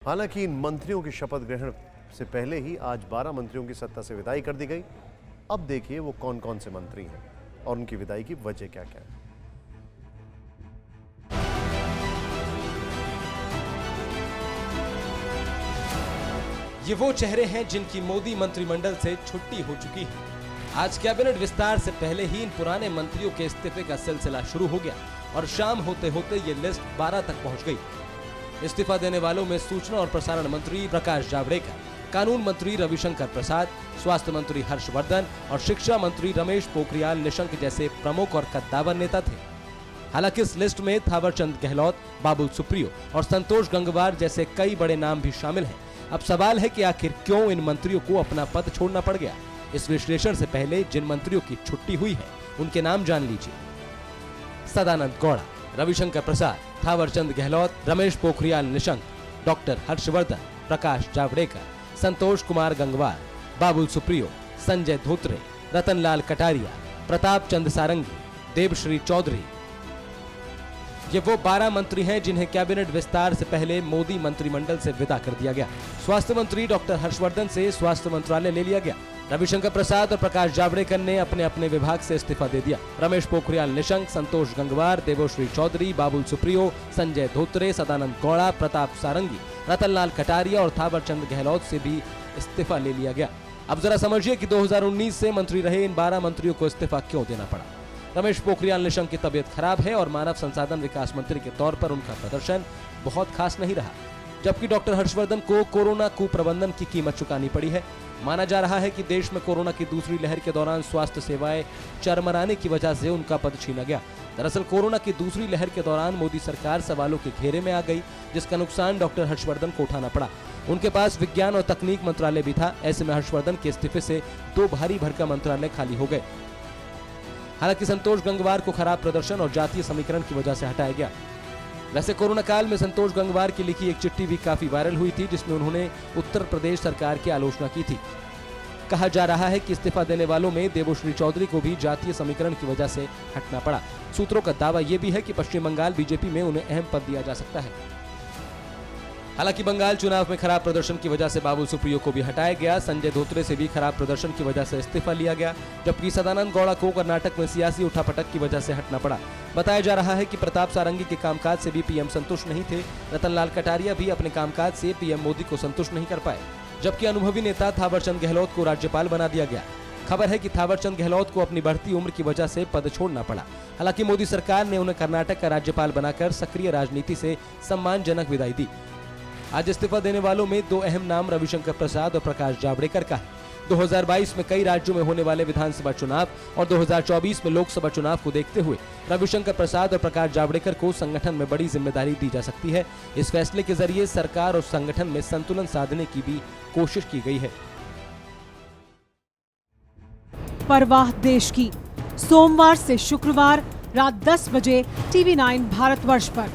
हालांकि इन मंत्रियों की शपथ ग्रहण से पहले ही आज 12 मंत्रियों की सत्ता से विदाई कर दी गई। अब देखिए वो कौन कौन से मंत्री हैं और उनकी विदाई की वजह क्या क्या है। ये वो चेहरे हैं जिनकी मोदी मंत्रिमंडल से छुट्टी हो चुकी है। आज कैबिनेट विस्तार से पहले ही इन पुराने मंत्रियों के इस्तीफे का सिलसिला शुरू हो गया और शाम होते होते ये लिस्ट 12 तक पहुंच गई। इस्तीफा देने वालों में सूचना और प्रसारण मंत्री प्रकाश जावड़ेकर, कानून मंत्री रविशंकर प्रसाद, स्वास्थ्य मंत्री हर्षवर्धन और शिक्षा मंत्री रमेश पोखरियाल निशंक जैसे प्रमुख और कद्दावर नेता थे। हालांकि इस लिस्ट में थावरचंद गहलोत, बाबुल सुप्रियो और संतोष गंगवार जैसे कई बड़े नाम भी शामिल हैं। अब सवाल है कि आखिर क्यों इन मंत्रियों को अपना पद छोड़ना पड़ गया। इस विश्लेषण से पहले जिन मंत्रियों की छुट्टी हुई है उनके नाम जान लीजिए। सदानंद गौड़ा, रविशंकर प्रसाद, थावरचंद गहलोत, रमेश पोखरियाल निशंक, डॉक्टर हर्षवर्धन, प्रकाश जावड़ेकर, संतोष कुमार गंगवार, बाबुल सुप्रियो, संजय धोत्रे, रतनलाल कटारिया, प्रताप चंद सारंगी, देबश्री चौधरी। ये वो 12 मंत्री हैं जिन्हें कैबिनेट विस्तार से पहले मोदी मंत्रिमंडल से विदा कर दिया गया। स्वास्थ्य मंत्री डॉक्टर हर्षवर्धन से स्वास्थ्य मंत्रालय ले लिया गया। रविशंकर प्रसाद और प्रकाश जावड़ेकर ने अपने अपने विभाग से इस्तीफा दे दिया। रमेश पोखरियाल निशंक, संतोष गंगवार, देबश्री चौधरी, बाबुल सुप्रियो, संजय धोत्रे, सदानंद गौड़ा, प्रताप सारंगी, रतनलाल कटारिया और थावरचंद गहलोत से भी इस्तीफा ले लिया गया। अब जरा समझिए कि 2019 से मंत्री रहे इन 12 मंत्रियों को इस्तीफा क्यों देना पड़ा। रमेश पोखरियाल निशंक की तबीयत खराब है और मानव संसाधन विकास मंत्री के तौर पर उनका प्रदर्शन बहुत खास नहीं रहा, जबकि डॉक्टर हर्षवर्धन को कोरोना कुप्रबंधन की कीमत चुकानी पड़ी है। माना जा रहा है कि देश में कोरोना की दूसरी लहर के दौरान स्वास्थ्य सेवाएं चरमराने की वजह से उनका पद छीना गया। दरअसल कोरोना की दूसरी लहर के दौरान मोदी सरकार सवालों के घेरे में आ गई, जिसका नुकसान डॉक्टर हर्षवर्धन को उठाना पड़ा। उनके पास विज्ञान और तकनीक मंत्रालय भी था। ऐसे में हर्षवर्धन के इस्तीफे से 2 भारी भरकम मंत्रालय खाली हो गए। हालांकि संतोष गंगवार को खराब प्रदर्शन और जातीय समीकरण की वजह से हटाया गया। वैसे कोरोना काल में संतोष गंगवार की लिखी एक चिट्ठी भी काफी वायरल हुई थी, जिसमें उन्होंने उत्तर प्रदेश सरकार की आलोचना की थी। कहा जा रहा है कि इस्तीफा देने वालों में देबश्री चौधरी को भी जातीय समीकरण की वजह से हटना पड़ा। सूत्रों का दावा यह भी है कि पश्चिम बंगाल बीजेपी में उन्हें अहम पद दिया जा सकता है। हालांकि बंगाल चुनाव में खराब प्रदर्शन की वजह से बाबुल सुप्रियो को भी हटाया गया। संजय धोत्रे से भी खराब प्रदर्शन की वजह से इस्तीफा लिया गया, जबकि सदानंद गौड़ा को कर्नाटक में सियासी उठापटक की वजह से हटना पड़ा। बताया जा रहा है कि प्रताप सारंगी के कामकाज से भी पीएम संतुष्ट नहीं थे। रतनलाल कटारिया भी अपने कामकाज से पीएम मोदी को संतुष्ट नहीं कर पाए, जबकि अनुभवी नेता थावरचंद गहलोत को राज्यपाल बना दिया गया। खबर है कि थावरचंद गहलोत को अपनी बढ़ती उम्र की वजह से पद छोड़ना पड़ा। हालांकि मोदी सरकार ने उन्हें कर्नाटक का राज्यपाल बनाकर सक्रिय राजनीति से सम्मानजनक विदाई दी। आज इस्तीफा देने वालों में 2 अहम नाम रविशंकर प्रसाद और प्रकाश जावड़ेकर का है। 2022 में कई राज्यों में होने वाले विधानसभा चुनाव और 2024 में लोकसभा चुनाव को देखते हुए रविशंकर प्रसाद और प्रकाश जावड़ेकर को संगठन में बड़ी जिम्मेदारी दी जा सकती है। इस फैसले के जरिए सरकार और संगठन में संतुलन साधने की भी कोशिश की गई है। परवाह देश की, सोमवार से शुक्रवार रात 10 बजे TV9 भारतवर्ष पर।